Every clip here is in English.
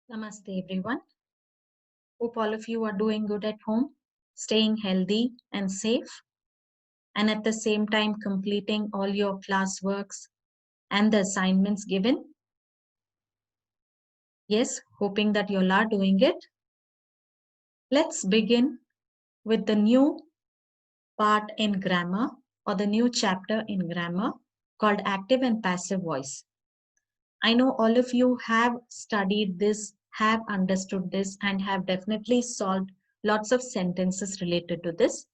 Namaste, everyone. Hope all of you are doing good at home, staying healthy and safe, and at the same time completing all your classworks and the assignments given. Yes, hoping that you all are doing it. Let's begin with the new part in grammar or the new chapter in grammar called active and passive voice. I know all of you have studied this, have understood this, and have definitely solved lots of sentences related to this.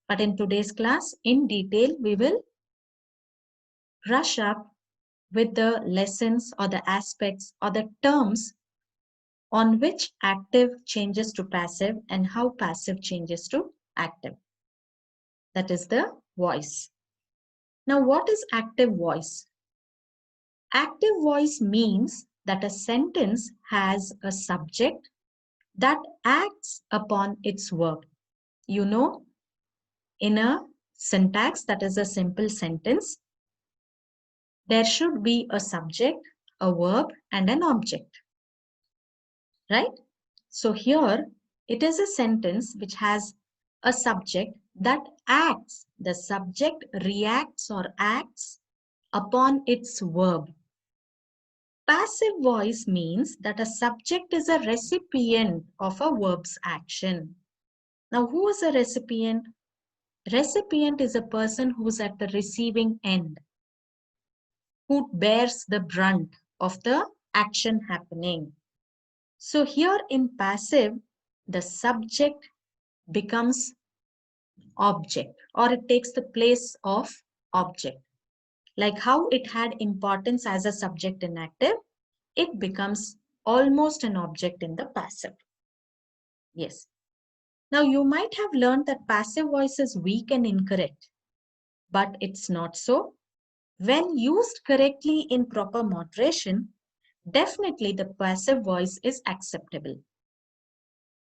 But in today's class, in detail, we will brush up with the lessons or the aspects or the terms on which active changes to passive and how passive changes to active. That is the voice. Now, what is active voice? Active voice means that a sentence has a subject that acts upon its verb. You know, in a syntax, that is a simple sentence, there should be a subject, a verb, and an object, right? So here, it is a sentence which has a subject that acts. The subject reacts or acts upon its verb. Passive voice means that a subject is a recipient of a verb's action. Now, who is a recipient? Recipient is a person who's at the receiving end, who bears the brunt of the action happening. So here in passive, the subject becomes object or it takes the place of object. Like how it had importance as a subject in active, it becomes almost an object in the passive. Yes. Now you might have learned that passive voice is weak and incorrect, but it's not so. When used correctly in proper moderation, definitely the passive voice is acceptable.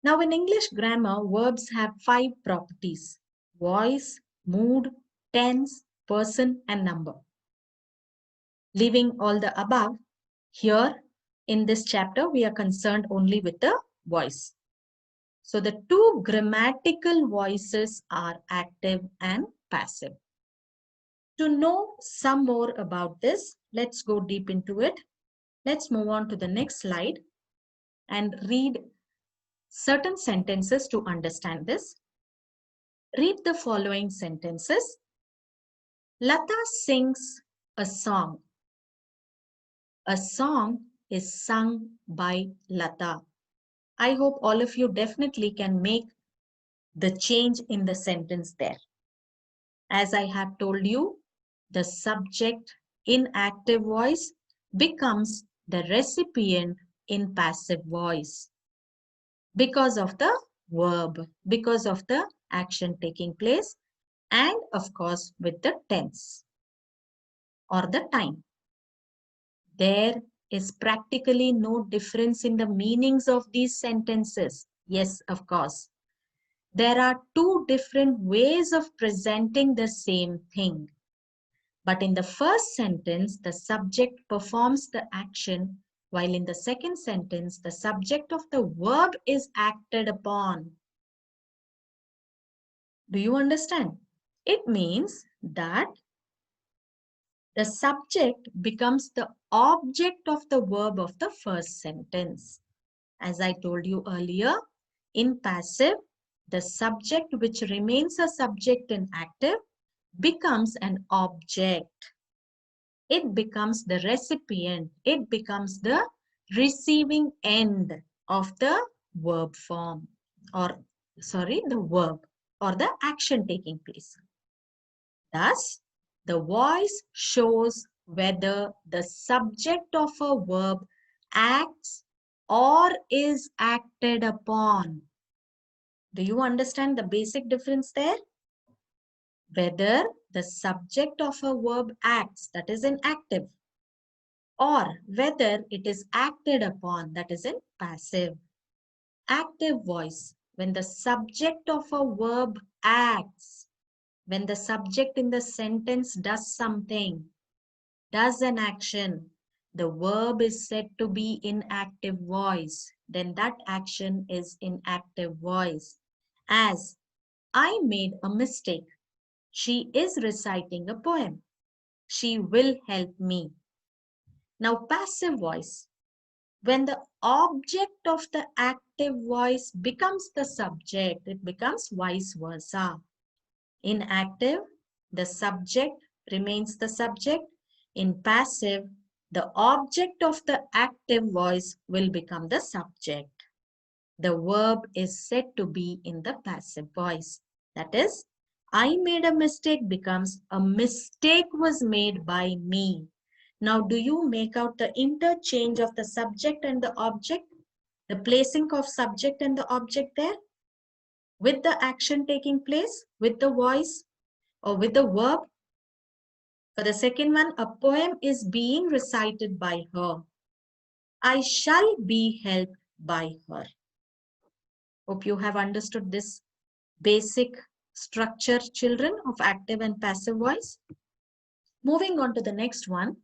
Now in English grammar, verbs have 5 properties: voice, mood, tense, person, and number. Leaving all the above, here in this chapter, we are concerned only with the voice. So the two grammatical voices are active and passive. To know some more about this, let's go deep into it. Let's move on to the next slide and read certain sentences to understand this. Read the following sentences. Lata sings a song. A song is sung by Lata. I hope all of you definitely can make the change in the sentence there. As I have told you, the subject in active voice becomes the recipient in passive voice because of the verb, because of the action taking place, and of course with the tense or the time. There is practically no difference in the meanings of these sentences. Yes, of course. There are two different ways of presenting the same thing. But in the first sentence, the subject performs the action, while in the second sentence, the subject of the verb is acted upon. Do you understand? It means that the subject becomes the object of the verb of the first sentence. As I told you earlier, in passive, the subject which remains a subject in active becomes an object. It becomes the recipient. It becomes the receiving end of the verb form or the verb or the action taking place. Thus, the voice shows whether the subject of a verb acts or is acted upon. Do you understand the basic difference there? Whether the subject of a verb acts, that is in active, or whether it is acted upon, that is in passive. Active voice, when the subject of a verb acts, when the subject in the sentence does something, does an action, the verb is said to be in active voice, then that action is in active voice. As I made a mistake. She is reciting a poem. She will help me. Now, passive voice. When the object of the active voice becomes the subject, it becomes vice versa. In active, the subject remains the subject. In passive, the object of the active voice will become the subject. The verb is said to be in the passive voice. That is, I made a mistake becomes a mistake was made by me. Now, do you make out the interchange of the subject and the object? The placing of subject and the object there? With the action taking place? With the voice? Or with the verb? For the second one, a poem is being recited by her. I shall be helped by her. Hope you have understood this basic structure, children, of active and passive voice. Moving on to the next one,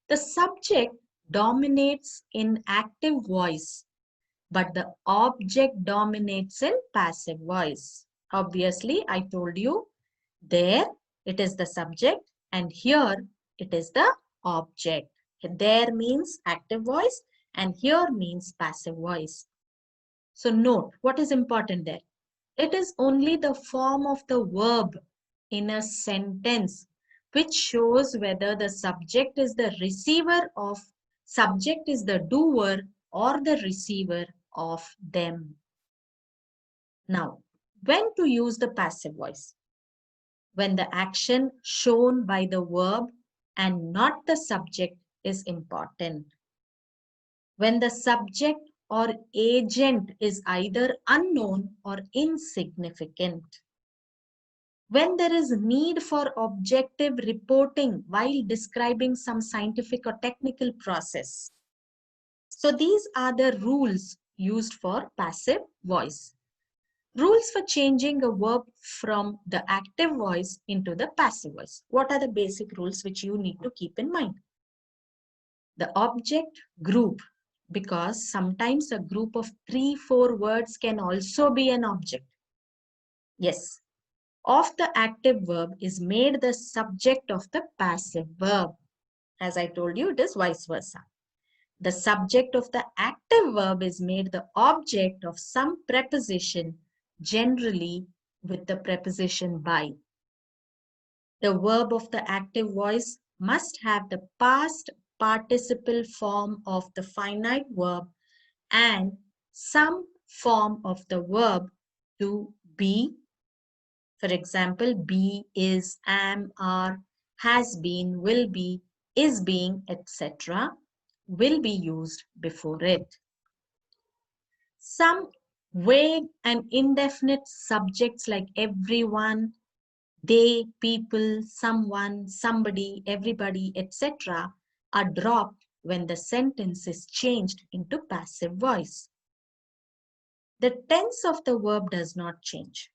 the subject dominates in active voice, but the object dominates in passive voice. Obviously, I told you there it is the subject and here it is the object. There means active voice and here means passive voice. So note what is important there. It is only the form of the verb in a sentence which shows whether the subject is the receiver of, subject is the doer or the receiver of them. Now, when to use the passive voice? When the action shown by the verb and not the subject is important. When the subject or agent is either unknown or insignificant. When there is need for objective reporting while describing some scientific or technical process. So these are the rules used for passive voice. Rules for changing a verb from the active voice into the passive voice. What are the basic rules which you need to keep in mind? The object group, because sometimes a group of 3-4 words can also be an object. Yes, of the active verb is made the subject of the passive verb. As I told you, it is vice versa. The subject of the active verb is made the object of some preposition, generally with the preposition by. The verb of the active voice must have the past participle form of the finite verb and some form of the verb to be. For example, be, is, am, are, has been, will be, is being, etc. will be used before it. Some vague and indefinite subjects like everyone, they, people, someone, somebody, everybody, etc. are dropped when the sentence is changed into passive voice. The tense of the verb does not change.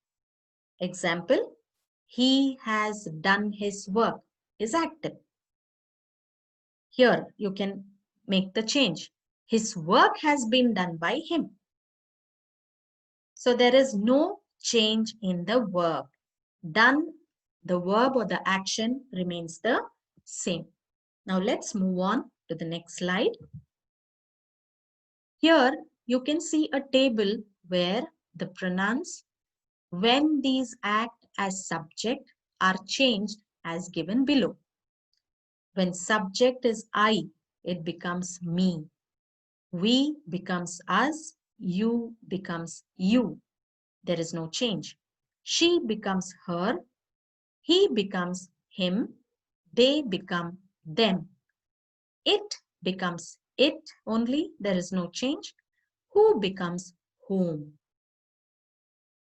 Example, he has done his work is active. Here you can make the change. His work has been done by him. So there is no change in the verb. Done, the verb or the action remains the same. Now let's move on to the next slide. Here you can see a table where the pronouns, when these act as subject, are changed as given below. When subject is I, it becomes me. We becomes us. You becomes you. There is no change. She becomes her. He becomes him. They become them. It becomes it only. There is no change. Who becomes whom.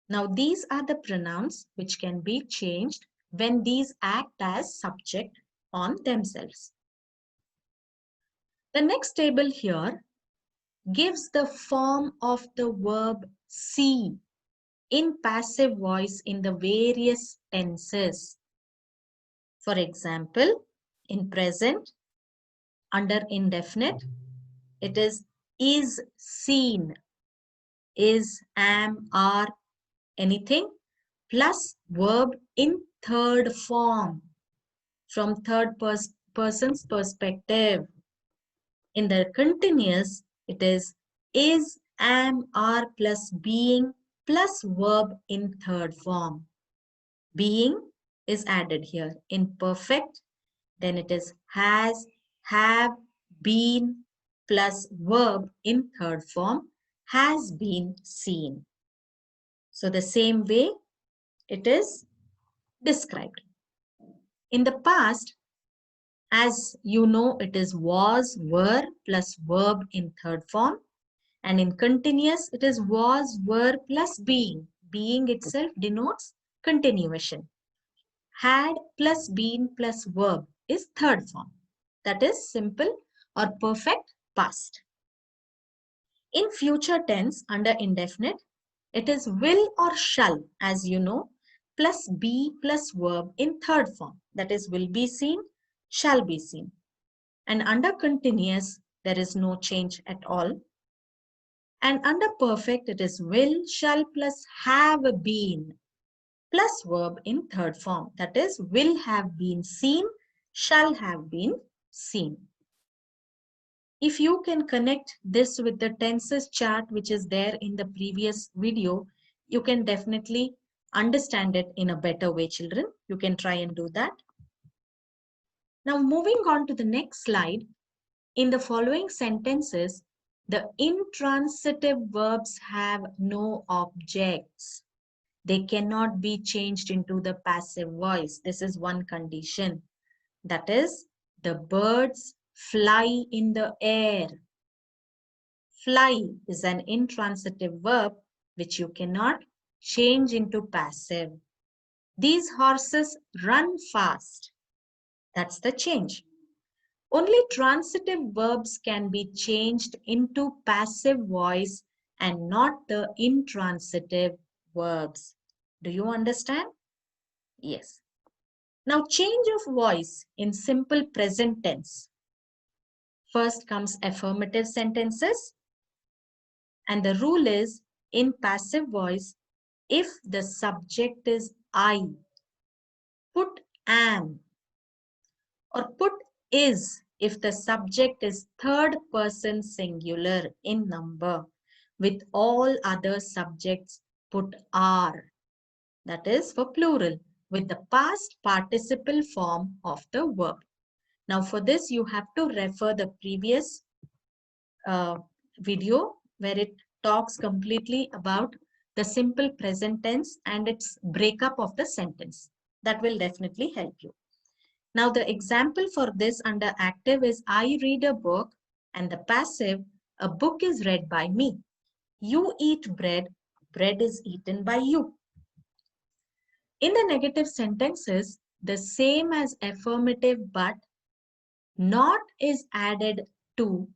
Now these are the pronouns which can be changed when these act as subject on themselves. The next table here gives the form of the verb see in passive voice in the various tenses. For example, in present, Under indefinite, it is seen, is, am, are, anything, plus verb in third form, from third person's perspective. In the continuous, it is, am, are plus being plus verb in third form. Being is added here. In perfect, then it is has, have, been plus verb in third form, has been seen. So the same way it is described. In the past, as you know, it is was, were plus verb in third form. And in continuous, it is was, were plus being. Being itself denotes continuation. Had plus been plus verb is third form. That is simple or perfect past. In future tense under indefinite, it is will or shall, as you know, plus be plus verb in third form. That is will be seen, shall be seen. And under continuous, there is no change at all. And under perfect, it is will, shall plus have been plus verb in third form. That is will have been seen, shall have been seen. If you can connect this with the tenses chart which is there in the previous video, you can definitely understand it in a better way, children. You can try and do that. Now moving on to the next slide. In the following sentences, the intransitive verbs have no objects. They cannot be changed into the passive voice. This is one condition. That is, the birds fly in the air. Fly is an intransitive verb which you cannot change into passive. These horses run fast. That's the change. Only transitive verbs can be changed into passive voice and not the intransitive verbs. Do you understand? Yes. Now change of voice in simple present tense. First comes affirmative sentences. And the rule is in passive voice, if the subject is I, put am, or put is if the subject is third person singular in number. With all other subjects, put are. That is for plural with the past participle form of the verb. Now for this, you have to refer the previous video where it talks completely about the simple present tense and its breakup of the sentence. That will definitely help you. Now the example for this under active is I read a book, and the passive, a book is read by me. You eat bread, bread is eaten by you. In the negative sentences, the same as affirmative but not is added to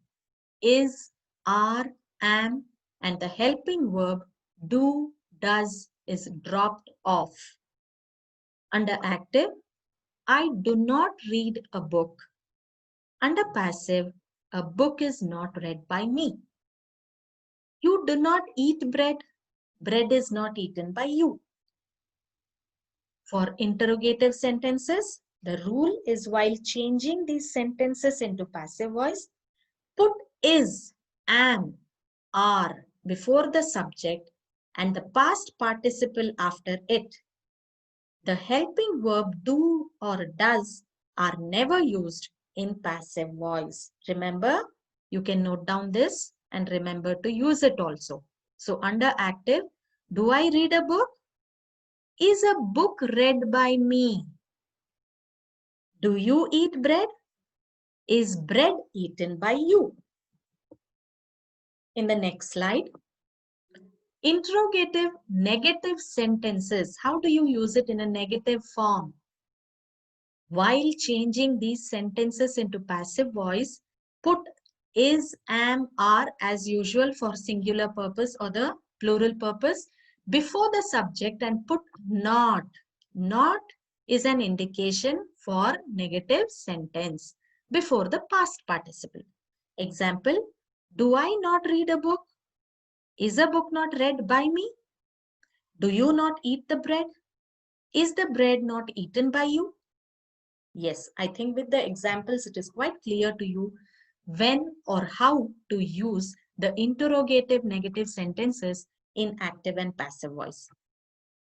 is, are, am, and the helping verb do, does is dropped off. Under active, I do not read a book. Under passive, a book is not read by me. You do not eat bread. Bread is not eaten by you. For interrogative sentences, the rule is while changing these sentences into passive voice, put is, am, are before the subject and the past participle after it. The helping verb do or does are never used in passive voice. Remember, you can note down this and remember to use it also. So under active, do I read a book? Is a book read by me? Do you eat bread? Is bread eaten by you? In the next slide, interrogative negative sentences. How do you use it in a negative form? While changing these sentences into passive voice, put is, am, are as usual for singular purpose or the plural purpose before the subject and put not. Not is an indication for negative sentence. before the past participle. Example, do I not read a book? Is a book not read by me? Do you not eat the bread? Is the bread not eaten by you? Yes, I think with the examples, it is quite clear to you when or how to use the interrogative negative sentences in active and passive voice.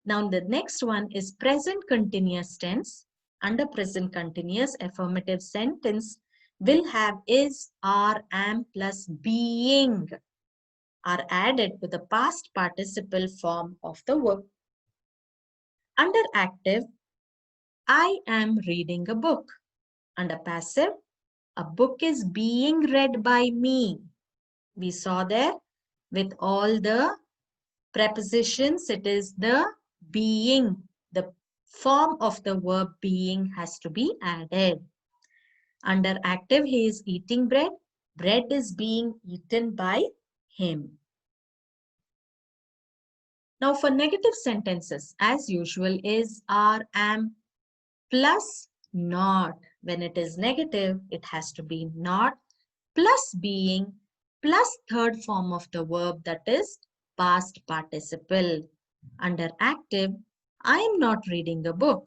Now, the next one is present continuous tense. Under present continuous, affirmative sentence will have is, are, am plus being are added to the past participle form of the verb. Under active, I am reading a book. Under passive, a book is being read by me. We saw there with all the prepositions, it is the being, the form of the verb being has to be added. Under active, he is eating bread. Bread is being eaten by him. Now for negative sentences, as usual, is, are, am plus not. When it is negative, it has to be not plus being plus third form of the verb, that is past participle. Under active, I am not reading a book.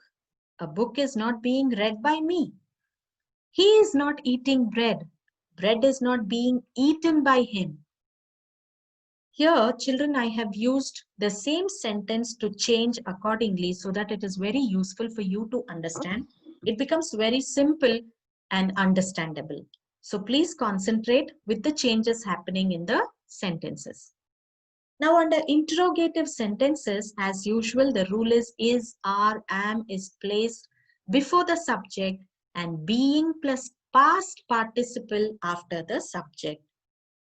A book is not being read by me. He is not eating bread. Bread is not being eaten by him. Here, children, I have used the same sentence to change accordingly so that it is very useful for you to understand. It becomes very simple and understandable. So please concentrate with the changes happening in the sentences. Now under interrogative sentences, as usual, the rule is, are, am is placed before the subject and being plus past participle after the subject.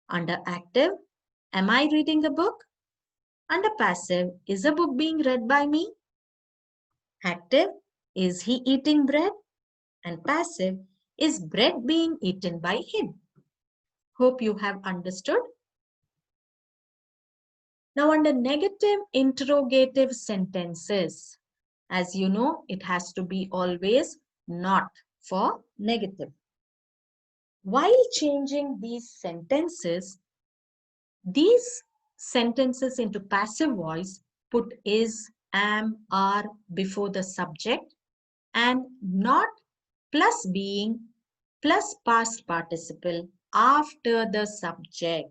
Under active, am I reading a book? Under passive, is a book being read by me? Active, is he eating bread? And passive, is bread being eaten by him? Hope you have understood. Now under negative interrogative sentences, as you know, it has to be always not for negative. While changing these sentences into passive voice, put is, am, are before the subject and not plus being plus past participle after the subject.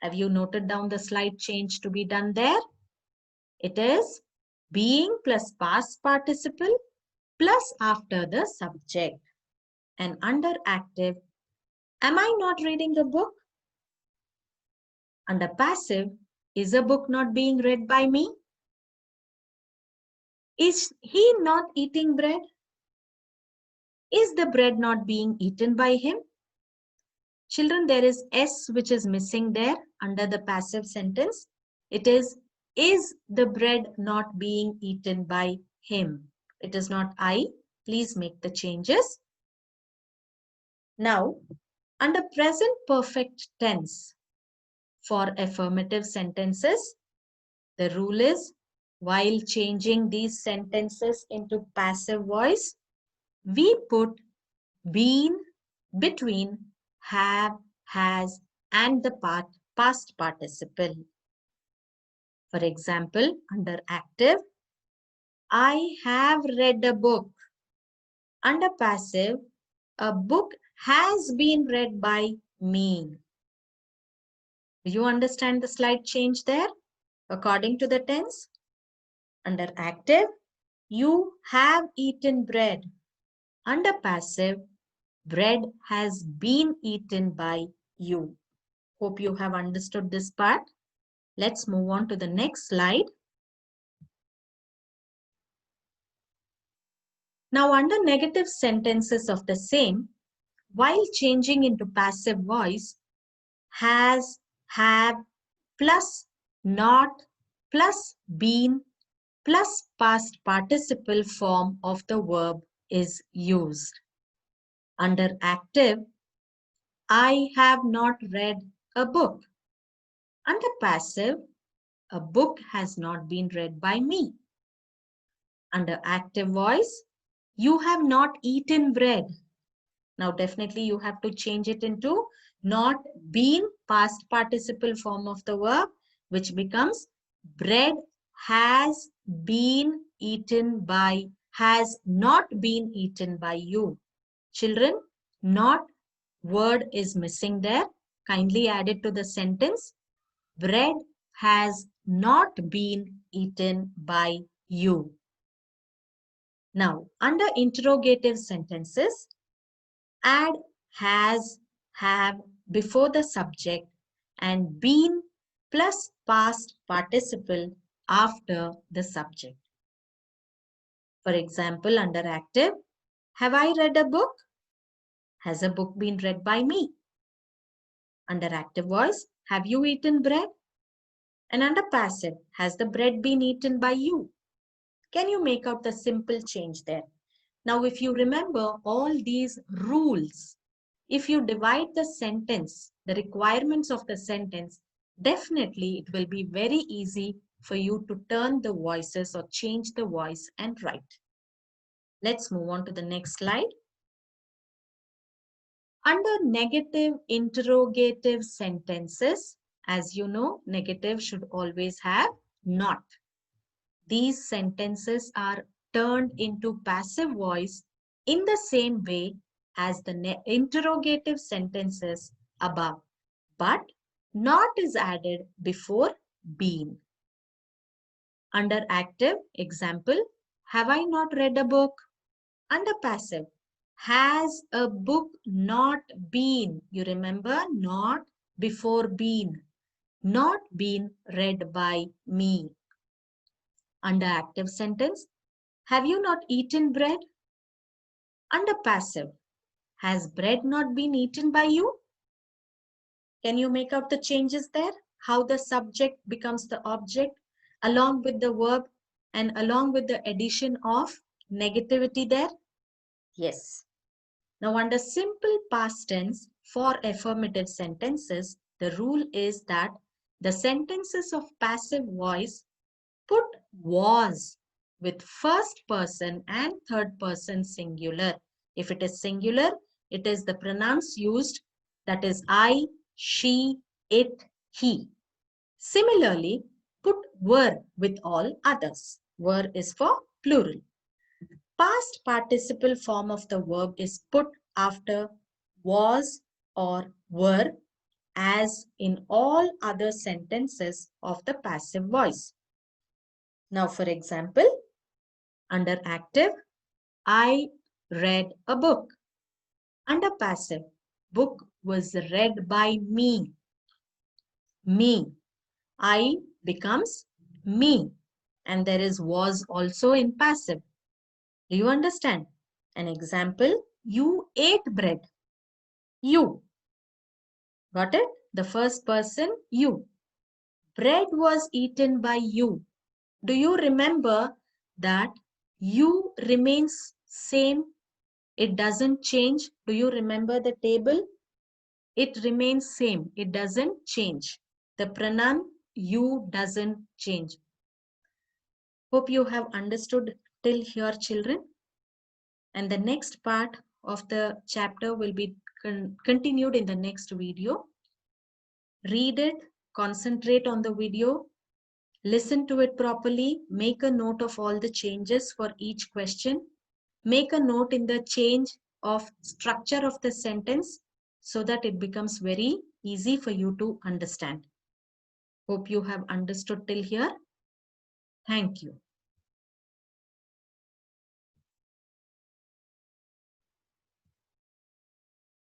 Have you noted down the slight change to be done there? It is being plus past participle plus after the subject. And under active, am I not reading a book? Under passive, is a book not being read by me? Is he not eating bread? Is the bread not being eaten by him? Children, there is S which is missing there under the passive sentence. It is the bread not being eaten by him? It is not I. Please make the changes. Now, under present perfect tense, for affirmative sentences, the rule is, while changing these sentences into passive voice, we put been between have, has, and the past participle. For example, under active, I have read a book. Under passive, a book has been read by me. Do you understand the slight change there? According to the tense, under active, you have eaten bread. Under passive, bread has been eaten by you. Hope you have understood this part. Let's move on to the next slide. Now, under negative sentences of the same, while changing into passive voice, has, have, plus not, plus been, plus past participle form of the verb is used. Under active, I have not read a book. Under passive, a book has not been read by me. Under active voice, you have not eaten bread. Now definitely you have to change it into not been past participle form of the verb, which becomes bread has been eaten by, has not been eaten by you. Children, not word is missing there. Kindly add it to the sentence. Bread has not been eaten by you. Now, under interrogative sentences, add has, have before the subject and been plus past participle after the subject. For example, under active, have I read a book? Has a book been read by me? Under active voice, have you eaten bread? And under passive, has the bread been eaten by you? Can you make out the simple change there? Now, if you remember all these rules, if you divide the sentence, the requirements of the sentence, definitely it will be very easy for you to turn the voices or change the voice and write. Let's move on to the next slide. Under negative interrogative sentences, as you know, negative should always have not. These sentences are turned into passive voice in the same way as the interrogative sentences above, but not is added before been. Under active, example, have I not read a book? Under passive, has a book not been, you remember, not before been, not been read by me. Under active sentence, have you not eaten bread? Under passive, has bread not been eaten by you? Can you make out the changes there? How the subject becomes the object along with the verb and along with the addition of negativity there? Yes. Now under simple past tense for affirmative sentences, the rule is that the sentences of passive voice put was with first person and third person singular. If it is singular, it is the pronouns used, that is I, she, it, he. Similarly, put were with all others. Were is for plural. Past participle form of the verb is put after was or were, as in all other sentences of the passive voice. Now, for example, under active, I read a book. Under passive, book was read by me. Me. I becomes me. And there is was also in passive. Do you understand? An example, you ate bread. You. Got it? The first person, you. Bread was eaten by you. Do you remember that you remains same? It doesn't change. Do you remember the table? It remains same. It doesn't change. The pronoun you doesn't change. Hope you have understood till here, children. And the next part of the chapter will be continued in the next video. Read it, concentrate on the video, listen to it properly, make a note of all the changes for each question, make a note in the change of structure of the sentence so that it becomes very easy for you to understand. Hope you have understood till here. Thank you.